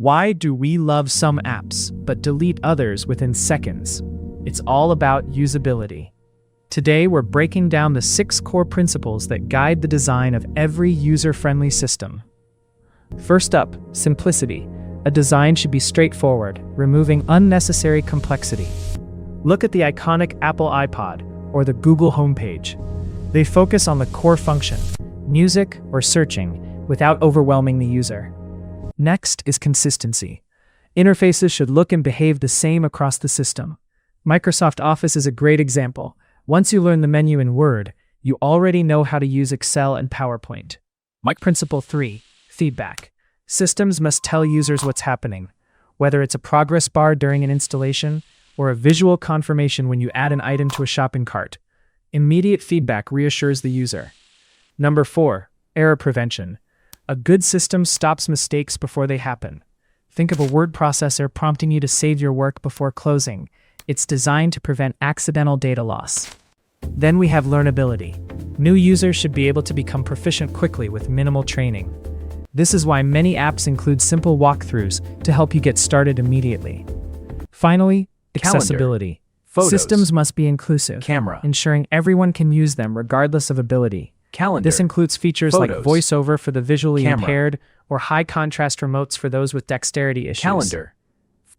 Why do we love some apps but delete others within seconds? It's all about usability. Today, we're breaking down the 6 core principles that guide the design of every user-friendly system. First up, simplicity. A design should be straightforward, removing unnecessary complexity. Look at the iconic Apple iPod or the Google homepage. They focus on the core function, music or searching, without overwhelming the user. Next is consistency. Interfaces should look and behave the same across the system. Microsoft Office is a great example. Once you learn the menu in Word, you already know how to use Excel and PowerPoint. Principle 3, feedback. Systems must tell users what's happening, whether it's a progress bar during an installation or a visual confirmation when you add an item to a shopping cart. Immediate feedback reassures the user. Number 4, error prevention. A good system stops mistakes before they happen. Think of a word processor prompting you to save your work before closing. It's designed to prevent accidental data loss. Then we have learnability. New users should be able to become proficient quickly with minimal training. This is why many apps include simple walkthroughs to help you get started immediately. Finally, accessibility. Photos, systems must be inclusive, camera, ensuring everyone can use them regardless of ability. calendar. This includes features like Photos, voiceover for the visually camera, impaired or high-contrast remotes for those with dexterity issues. calendar.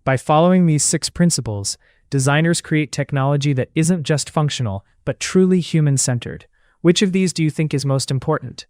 By following these 6 principles, designers create technology that isn't just functional, but truly human-centered. Which of these do you think is most important?